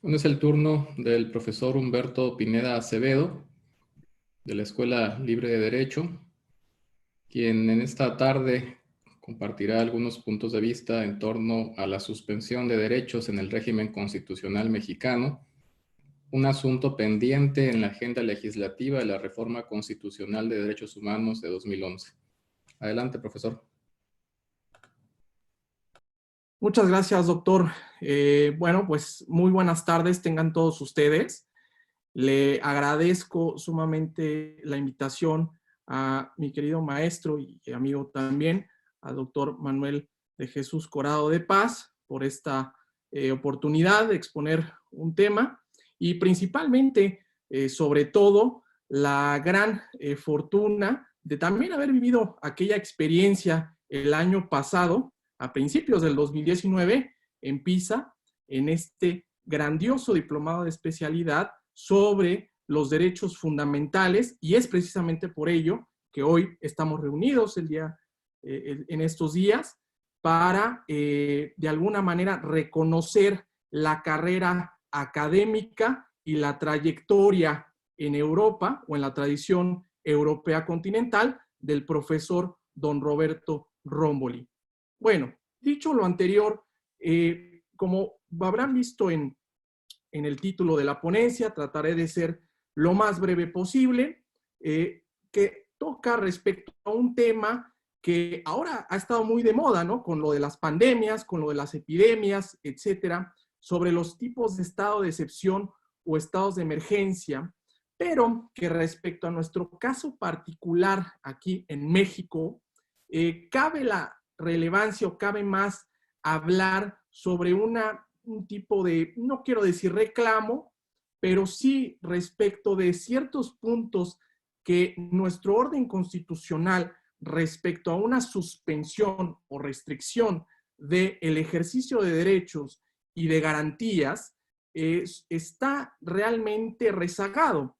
Bueno, es el turno del profesor Humberto Pineda Acevedo, de la Escuela Libre de Derecho, quien en esta tarde compartirá algunos puntos de vista en torno a la suspensión de derechos en el régimen constitucional mexicano, un asunto pendiente en la agenda legislativa de la Reforma Constitucional de Derechos Humanos de 2011. Adelante, profesor. Muchas gracias, doctor. Bueno, pues muy buenas tardes tengan todos ustedes. Le agradezco sumamente la invitación a mi querido maestro y amigo también, al doctor Manuel de Jesús Corado de Paz, por esta oportunidad de exponer un tema y principalmente, sobre todo, la gran fortuna de también haber vivido aquella experiencia el año pasado, a principios del 2019, en Pisa, en este grandioso diplomado de especialidad sobre los derechos fundamentales, y es precisamente por ello que hoy estamos reunidos en estos días para, de alguna manera, reconocer la carrera académica y la trayectoria en Europa o en la tradición europea continental del profesor don Roberto Romboli. Bueno, dicho lo anterior, como habrán visto en el título de la ponencia, trataré de ser lo más breve posible, que toca respecto a un tema que ahora ha estado muy de moda, ¿no? Con lo de las pandemias, con lo de las epidemias, etcétera, sobre los tipos de estado de excepción o estados de emergencia, pero que respecto a nuestro caso particular aquí en México, cabe la relevancia o cabe más hablar sobre un tipo de, no quiero decir reclamo, pero sí respecto de ciertos puntos que nuestro orden constitucional respecto a una suspensión o restricción del ejercicio de derechos y de garantías está realmente rezagado.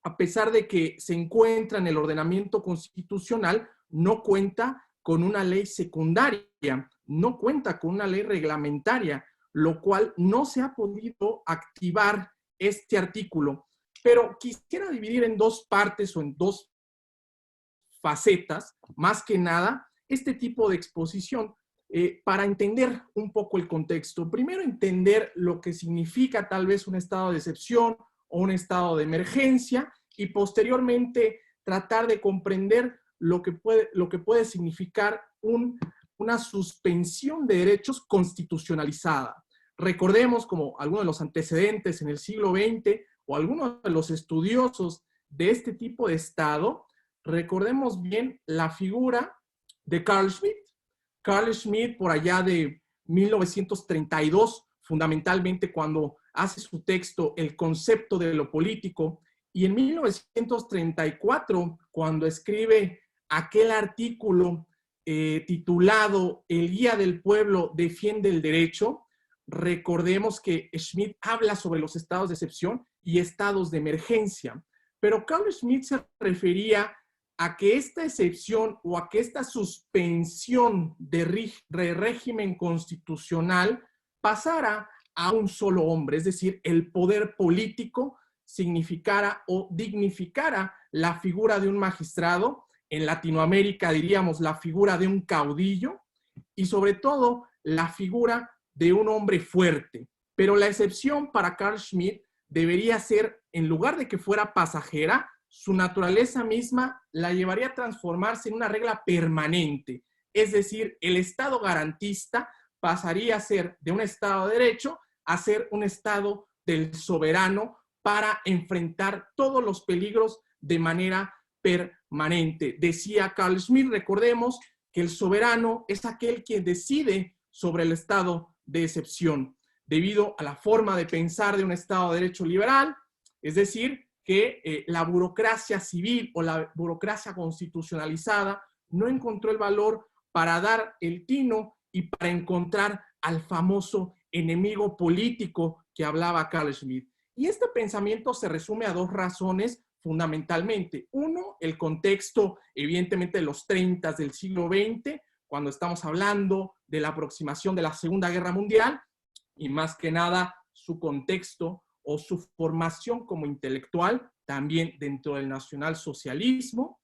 A pesar de que se encuentra en el ordenamiento constitucional, no cuenta con una ley secundaria, no cuenta con una ley reglamentaria, lo cual no se ha podido activar este artículo. Pero quisiera dividir en dos partes o en dos facetas, más que nada, este tipo de exposición para entender un poco el contexto. Primero, entender lo que significa tal vez un estado de excepción o un estado de emergencia y posteriormente tratar de comprender lo que puede significar una suspensión de derechos constitucionalizada. Recordemos, como algunos de los antecedentes en el siglo XX o algunos de los estudiosos de este tipo de Estado, recordemos bien la figura de Carl Schmitt. Carl Schmitt, por allá de 1932, fundamentalmente cuando hace su texto El concepto de lo político, y en 1934, cuando escribe aquel artículo titulado El Guía del Pueblo defiende el derecho, recordemos que Schmitt habla sobre los estados de excepción y estados de emergencia, pero Carl Schmitt se refería a que esta excepción o a que esta suspensión de régimen constitucional pasara a un solo hombre, es decir, el poder político significara o dignificara la figura de un magistrado, en Latinoamérica diríamos la figura de un caudillo y sobre todo la figura de un hombre fuerte. Pero la excepción para Carl Schmitt debería ser, en lugar de que fuera pasajera, su naturaleza misma la llevaría a transformarse en una regla permanente. Es decir, el Estado garantista pasaría a ser de un Estado de derecho a ser un Estado del soberano para enfrentar todos los peligros de manera permanente. Decía Carl Schmitt, recordemos que el soberano es aquel quien decide sobre el estado de excepción, debido a la forma de pensar de un Estado de derecho liberal, es decir, que la burocracia civil o la burocracia constitucionalizada no encontró el valor para dar el tino y para encontrar al famoso enemigo político que hablaba Carl Schmitt. Y este pensamiento se resume a dos razones fundamentalmente. Uno, el contexto evidentemente de los 30 del siglo XX, cuando estamos hablando de la aproximación de la Segunda Guerra Mundial, y más que nada su contexto o su formación como intelectual, también dentro del nacionalsocialismo,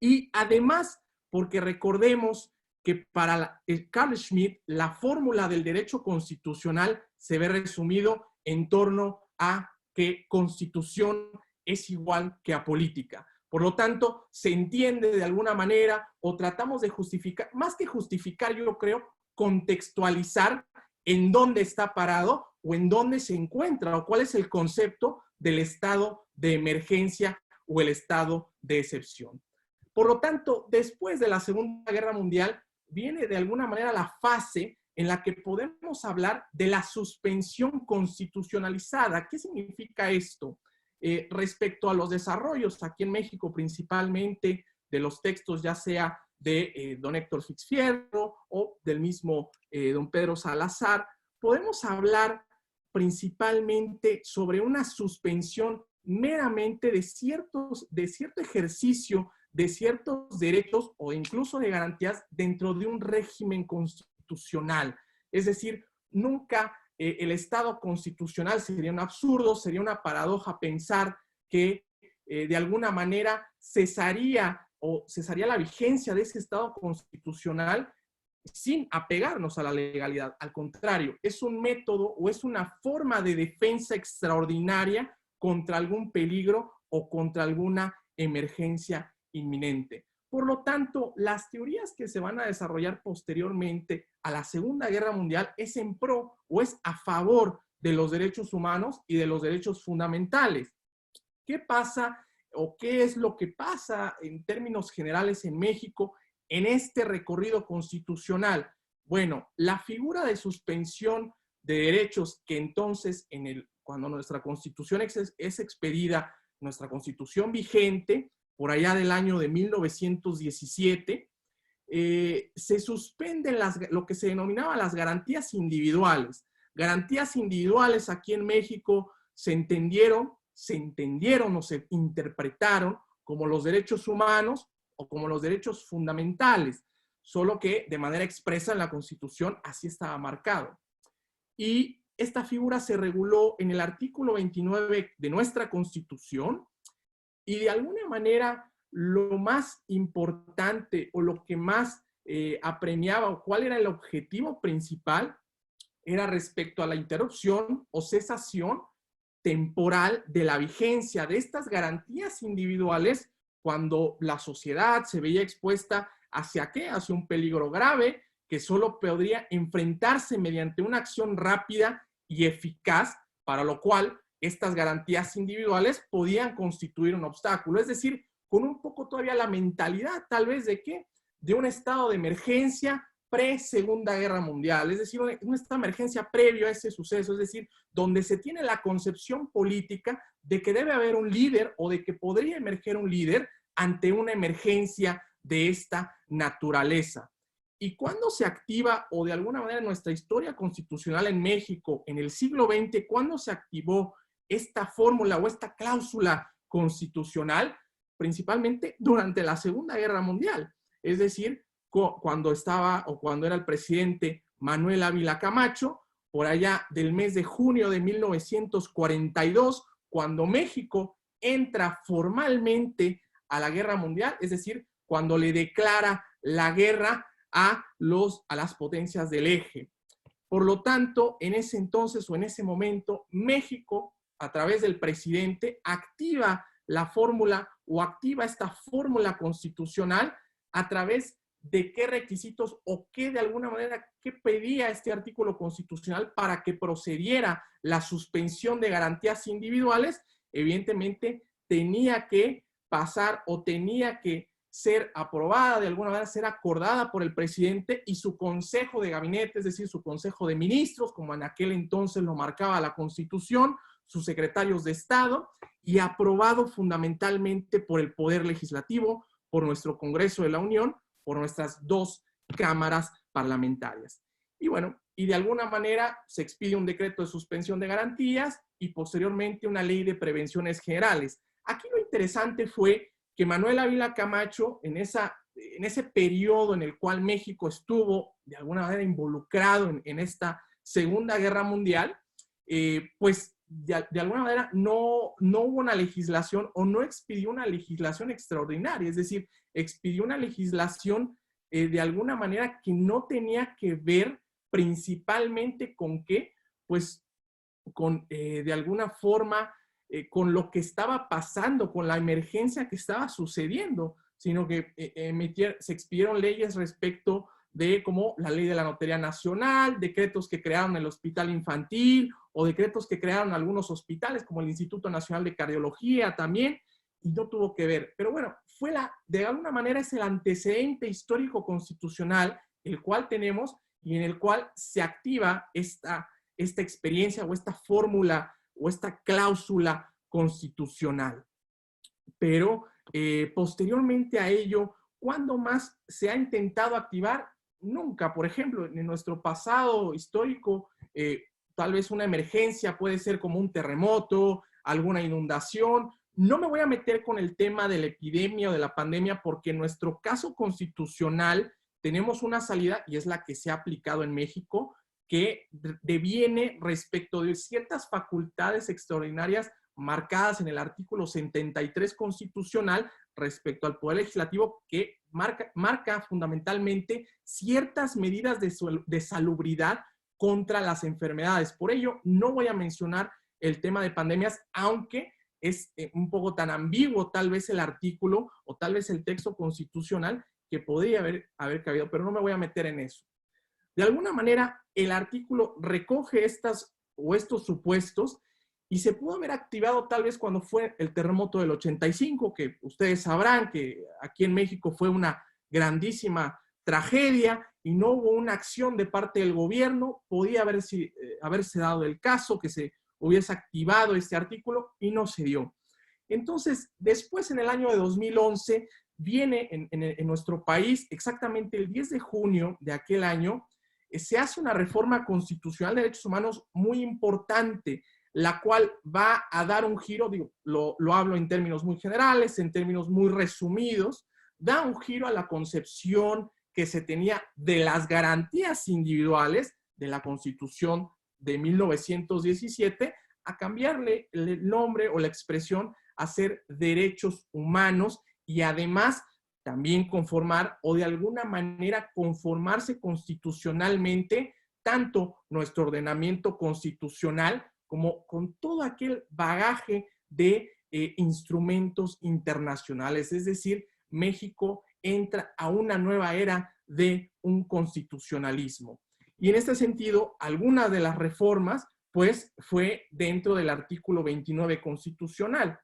y además porque recordemos que para Carl Schmitt la fórmula del derecho constitucional se ve resumido en torno a que constitución es igual que a política. Por lo tanto, se entiende de alguna manera o tratamos de justificar, más que justificar, yo creo, contextualizar en dónde está parado o en dónde se encuentra o cuál es el concepto del estado de emergencia o el estado de excepción. Por lo tanto, después de la Segunda Guerra Mundial, viene de alguna manera la fase en la que podemos hablar de la suspensión constitucionalizada. ¿Qué significa esto? Respecto a los desarrollos aquí en México, principalmente de los textos, ya sea de don Héctor Fix Fierro o del mismo don Pedro Salazar, podemos hablar principalmente sobre una suspensión meramente de cierto ejercicio de ciertos derechos o incluso de garantías dentro de un régimen constitucional. Es decir, nunca el Estado constitucional sería un absurdo, sería una paradoja pensar que de alguna manera cesaría la vigencia de ese Estado constitucional sin apegarnos a la legalidad. Al contrario, es un método o es una forma de defensa extraordinaria contra algún peligro o contra alguna emergencia inminente. Por lo tanto, las teorías que se van a desarrollar posteriormente a la Segunda Guerra Mundial es en pro o es a favor de los derechos humanos y de los derechos fundamentales. ¿Qué pasa o qué es lo que pasa en términos generales en México en este recorrido constitucional? Bueno, la figura de suspensión de derechos que entonces, cuando nuestra Constitución es expedida, nuestra Constitución vigente, por allá del año de 1917, se suspenden lo que se denominaba las garantías individuales. Garantías individuales aquí en México se entendieron o se interpretaron como los derechos humanos o como los derechos fundamentales, solo que de manera expresa en la Constitución así estaba marcado. Y esta figura se reguló en el artículo 29 de nuestra Constitución, y de alguna manera lo más importante o lo que más apremiaba o cuál era el objetivo principal era respecto a la interrupción o cesación temporal de la vigencia de estas garantías individuales cuando la sociedad se veía expuesta hacia ¿qué? Hacia un peligro grave que solo podría enfrentarse mediante una acción rápida y eficaz, para lo cual estas garantías individuales podían constituir un obstáculo. Es decir, con un poco todavía la mentalidad tal vez de ¿qué? De un estado de emergencia pre-Segunda Guerra Mundial, es decir, una emergencia previo a ese suceso, es decir, donde se tiene la concepción política de que debe haber un líder o de que podría emerger un líder ante una emergencia de esta naturaleza. ¿Y cuándo se activa, o de alguna manera en nuestra historia constitucional en México, en el siglo XX, cuándo se activó esta fórmula o esta cláusula constitucional? Principalmente durante la Segunda Guerra Mundial, es decir, cuando era el presidente Manuel Ávila Camacho, por allá del mes de junio de 1942, cuando México entra formalmente a la Guerra Mundial, es decir, cuando le declara la guerra a las potencias del eje. Por lo tanto, en ese entonces o en ese momento, México, a través del presidente, activa la fórmula o activa esta fórmula constitucional a través de qué requisitos o qué de alguna manera, qué pedía este artículo constitucional para que procediera la suspensión de garantías individuales. Evidentemente tenía que pasar o tenía que ser aprobada de alguna manera, ser acordada por el presidente y su consejo de gabinete, es decir, su consejo de ministros, como en aquel entonces lo marcaba la Constitución, sus secretarios de Estado, y aprobado fundamentalmente por el Poder Legislativo, por nuestro Congreso de la Unión, por nuestras dos cámaras parlamentarias. Y bueno, y de alguna manera se expide un decreto de suspensión de garantías y posteriormente una ley de prevenciones generales. Aquí lo interesante fue que Manuel Ávila Camacho, en ese periodo en el cual México estuvo de alguna manera involucrado en esta Segunda Guerra Mundial, pues de alguna manera no hubo una legislación o no expidió una legislación extraordinaria, es decir, expidió una legislación de alguna manera que no tenía que ver principalmente con qué, pues con de alguna forma con lo que estaba pasando, con la emergencia que estaba sucediendo, sino que se expidieron leyes respecto de como la ley de la Notaría Nacional, decretos que crearon el Hospital Infantil o decretos que crearon algunos hospitales como el Instituto Nacional de Cardiología también, y no tuvo que ver. Pero bueno, de alguna manera es el antecedente histórico constitucional el cual tenemos y en el cual se activa esta experiencia o esta fórmula o esta cláusula constitucional. Pero posteriormente a ello, ¿cuándo más se ha intentado activar? Nunca. Por ejemplo, en nuestro pasado histórico, tal vez una emergencia puede ser como un terremoto, alguna inundación. No me voy a meter con el tema de la epidemia o de la pandemia porque en nuestro caso constitucional tenemos una salida, y es la que se ha aplicado en México, que deviene respecto de ciertas facultades extraordinarias marcadas en el artículo 73 constitucional respecto al Poder Legislativo, que marca fundamentalmente ciertas medidas de salubridad contra las enfermedades. Por ello, no voy a mencionar el tema de pandemias, aunque es un poco tan ambiguo tal vez el artículo o tal vez el texto constitucional que podría haber cabido, pero no me voy a meter en eso. De alguna manera, el artículo recoge estos supuestos y se pudo haber activado tal vez cuando fue el terremoto del 85, que ustedes sabrán que aquí en México fue una grandísima tragedia y no hubo una acción de parte del gobierno. Podía haberse dado el caso que se hubiese activado este artículo y no se dio. Entonces, después en el año de 2011, viene en nuestro país, exactamente el 10 de junio de aquel año, se hace una reforma constitucional de derechos humanos muy importante, la cual va a dar un giro, digo, lo hablo en términos muy generales, en términos muy resumidos, da un giro a la concepción que se tenía de las garantías individuales de la Constitución de 1917, a cambiarle el nombre o la expresión a ser derechos humanos y además también conformar o de alguna manera conformarse constitucionalmente tanto nuestro ordenamiento constitucional como con todo aquel bagaje de instrumentos internacionales. Es decir, México entra a una nueva era de un constitucionalismo. Y en este sentido, algunas de las reformas, pues, fue dentro del artículo 29 constitucional,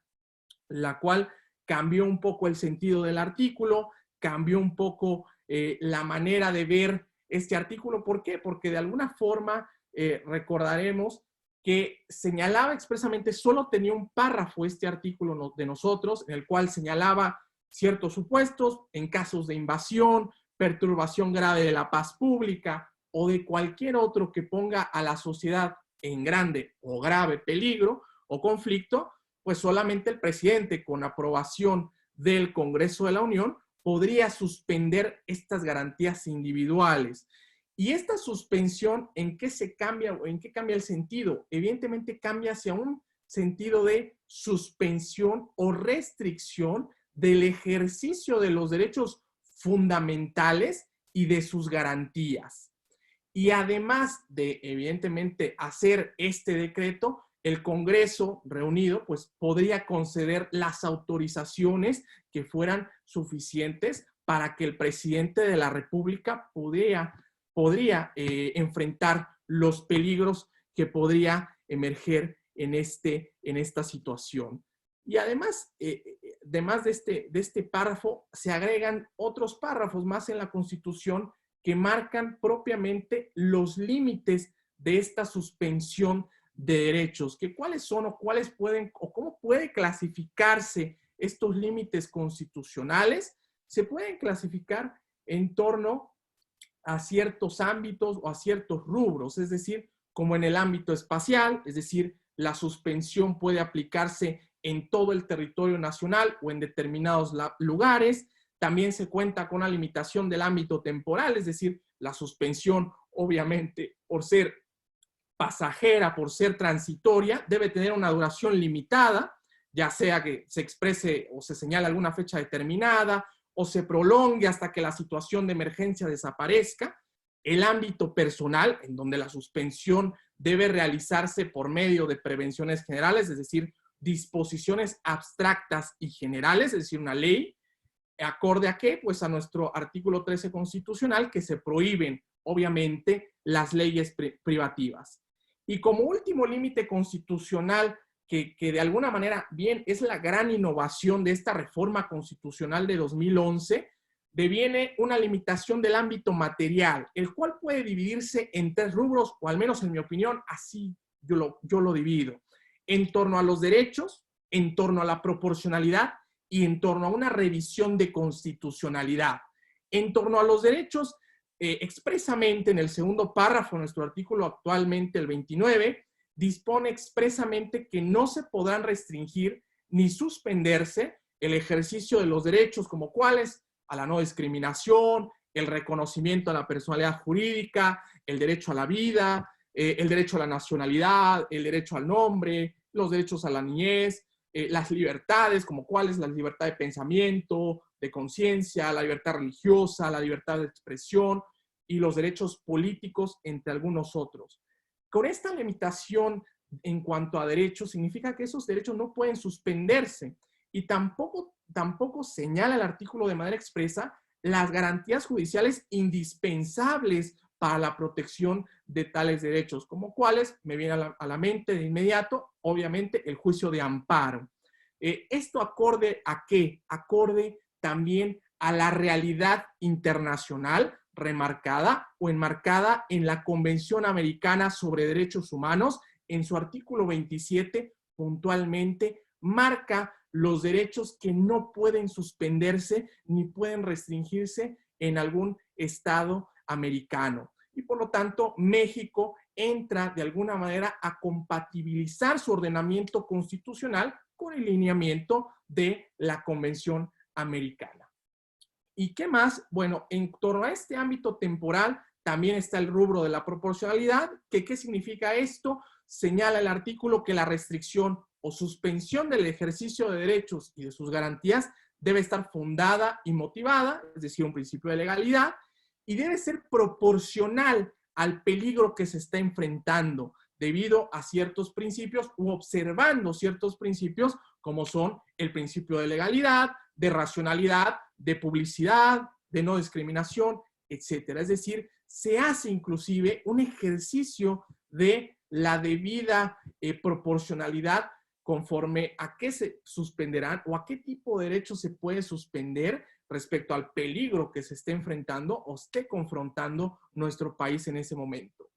la cual cambió un poco el sentido del artículo, cambió un poco la manera de ver este artículo. ¿Por qué? Porque de alguna forma recordaremos que señalaba expresamente, solo tenía un párrafo este artículo de nosotros, en el cual señalaba ciertos supuestos en casos de invasión, perturbación grave de la paz pública o de cualquier otro que ponga a la sociedad en grande o grave peligro o conflicto, pues solamente el presidente, con aprobación del Congreso de la Unión, podría suspender estas garantías individuales. Y esta suspensión, ¿en qué se cambia o en qué cambia el sentido? Evidentemente cambia hacia un sentido de suspensión o restricción del ejercicio de los derechos fundamentales y de sus garantías. Y además de, evidentemente, hacer este decreto, el Congreso reunido pues podría conceder las autorizaciones que fueran suficientes para que el presidente de la República podría enfrentar los peligros que podría emerger en esta situación. Y además, además de este párrafo, se agregan otros párrafos más en la Constitución que marcan propiamente los límites de esta suspensión de derechos, que cuáles son o cuáles pueden o cómo puede clasificarse estos límites constitucionales. Se pueden clasificar en torno a ciertos ámbitos o a ciertos rubros, es decir, como en el ámbito espacial, es decir, la suspensión puede aplicarse en todo el territorio nacional o en determinados lugares. También se cuenta con una limitación del ámbito temporal, es decir, la suspensión, obviamente, por ser pasajera por ser transitoria, debe tener una duración limitada, ya sea que se exprese o se señale alguna fecha determinada, o se prolongue hasta que la situación de emergencia desaparezca. El ámbito personal, en donde la suspensión debe realizarse por medio de prevenciones generales, es decir, disposiciones abstractas y generales, es decir, una ley. ¿Acorde a qué? Pues a nuestro artículo 13 constitucional, que se prohíben, obviamente, las leyes privativas. Y como último límite constitucional, que de alguna manera, bien, es la gran innovación de esta reforma constitucional de 2011, deviene una limitación del ámbito material, el cual puede dividirse en 3 rubros, o al menos en mi opinión, así yo lo divido. En torno a los derechos, en torno a la proporcionalidad y en torno a una revisión de constitucionalidad. En torno a los derechos, expresamente en el segundo párrafo de nuestro artículo actualmente, el 29, dispone expresamente que no se podrán restringir ni suspenderse el ejercicio de los derechos como cuáles: a la no discriminación, el reconocimiento a la personalidad jurídica, el derecho a la vida, el derecho a la nacionalidad, el derecho al nombre, los derechos a la niñez, las libertades, como cuáles: la libertad de pensamiento, de conciencia, la libertad religiosa, la libertad de expresión y los derechos políticos, entre algunos otros. Con esta limitación en cuanto a derechos, significa que esos derechos no pueden suspenderse, y tampoco señala el artículo de manera expresa las garantías judiciales indispensables para la protección de tales derechos, como cuáles me viene a la mente de inmediato, obviamente, el juicio de amparo. ¿Esto acorde a qué? Acorde también a la realidad internacional remarcada o enmarcada en la Convención Americana sobre Derechos Humanos. En su artículo 27, puntualmente, marca los derechos que no pueden suspenderse ni pueden restringirse en algún estado americano. Y por lo tanto, México entra de alguna manera a compatibilizar su ordenamiento constitucional con el lineamiento de la Convención Americana. ¿Y qué más? Bueno, en torno a este ámbito temporal también está el rubro de la proporcionalidad. ¿Qué significa esto? Señala el artículo que la restricción o suspensión del ejercicio de derechos y de sus garantías debe estar fundada y motivada, es decir, un principio de legalidad, y debe ser proporcional al peligro que se está enfrentando debido a ciertos principios u observando ciertos principios como son el principio de legalidad, de racionalidad, de publicidad, de no discriminación, etcétera. Es decir, se hace inclusive un ejercicio de la debida proporcionalidad conforme a qué se suspenderán o a qué tipo de derechos se puede suspender respecto al peligro que se esté enfrentando o esté confrontando nuestro país en ese momento.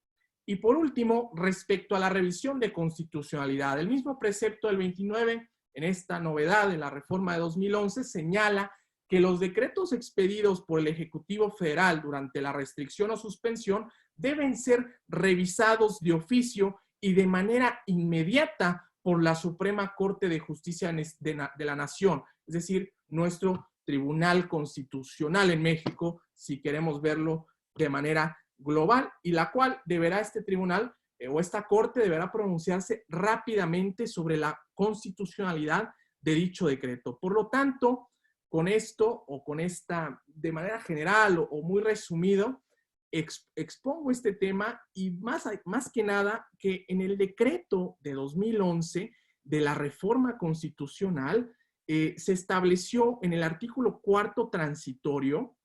Y por último, respecto a la revisión de constitucionalidad, el mismo precepto del 29, en esta novedad de la reforma de 2011, señala que los decretos expedidos por el Ejecutivo Federal durante la restricción o suspensión deben ser revisados de oficio y de manera inmediata por la Suprema Corte de Justicia de la Nación, es decir, nuestro Tribunal Constitucional en México, si queremos verlo de manera global, y la cual deberá este tribunal o esta corte deberá pronunciarse rápidamente sobre la constitucionalidad de dicho decreto. Por lo tanto, con esto o con esta, de manera general o muy resumido, expongo este tema y más que nada que en el decreto de 2011 de la reforma constitucional se estableció en el artículo 4º transitorio,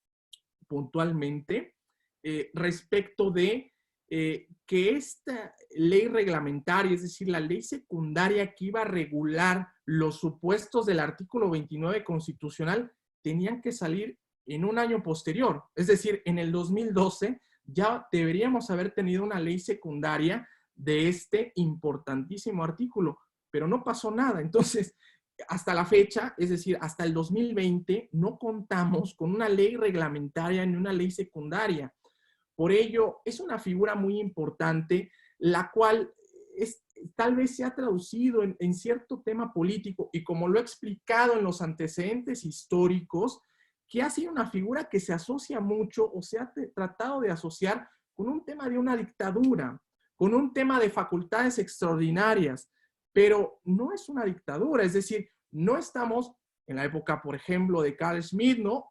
puntualmente, respecto de que esta ley reglamentaria, es decir, la ley secundaria que iba a regular los supuestos del artículo 29 constitucional, tenían que salir en un año posterior. Es decir, en el 2012 ya deberíamos haber tenido una ley secundaria de este importantísimo artículo, pero no pasó nada. Entonces, hasta la fecha, es decir, hasta el 2020, no contamos con una ley reglamentaria ni una ley secundaria. Por ello, es una figura muy importante, la cual tal vez se ha traducido en cierto tema político, y como lo he explicado en los antecedentes históricos, que ha sido una figura que se asocia mucho o se ha tratado de asociar con un tema de una dictadura, con un tema de facultades extraordinarias, pero no es una dictadura, es decir, no estamos en la época, por ejemplo, de Carl Schmitt, ¿no?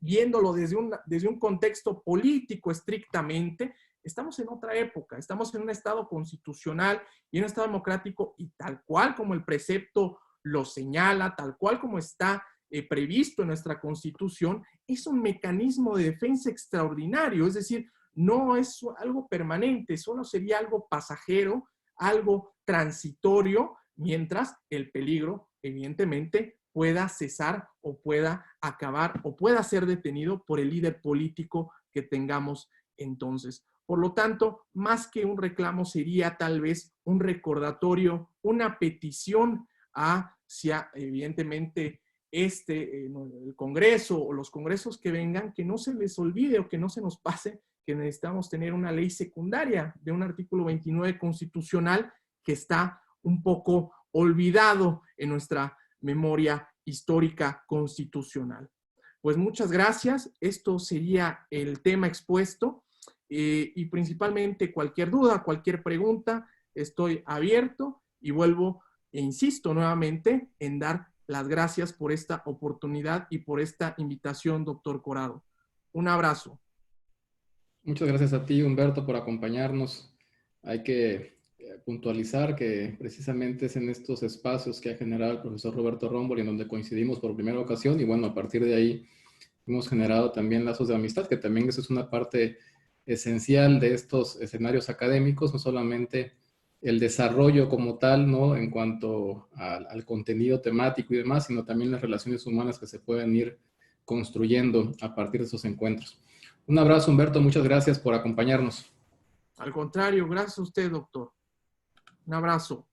Viéndolo desde un contexto político estrictamente, estamos en otra época, estamos en un estado constitucional y en un estado democrático, y tal cual como el precepto lo señala, tal cual como está previsto en nuestra Constitución, es un mecanismo de defensa extraordinario, es decir, no es algo permanente, solo sería algo pasajero, algo transitorio, mientras el peligro, evidentemente, pueda cesar o pueda acabar o pueda ser detenido por el líder político que tengamos entonces. Por lo tanto, más que un reclamo sería tal vez un recordatorio, una petición hacia, evidentemente, el Congreso o los congresos que vengan, que no se les olvide o que no se nos pase que necesitamos tener una ley secundaria de un artículo 29 constitucional que está un poco olvidado en nuestra memoria histórica constitucional. Pues muchas gracias. Esto sería el tema expuesto y principalmente cualquier duda, cualquier pregunta, estoy abierto y vuelvo e insisto nuevamente en dar las gracias por esta oportunidad y por esta invitación, doctor Corado. Un abrazo. Muchas gracias a ti, Humberto, por acompañarnos. Hay que puntualizar que precisamente es en estos espacios que ha generado el profesor Roberto Rómboli en donde coincidimos por primera ocasión y bueno, a partir de ahí hemos generado también lazos de amistad, que también eso es una parte esencial de estos escenarios académicos, no solamente el desarrollo como tal, ¿no? En cuanto al contenido temático y demás, sino también las relaciones humanas que se pueden ir construyendo a partir de esos encuentros. Un abrazo, Humberto, muchas gracias por acompañarnos. Al contrario, gracias a usted, doctor. Un abrazo.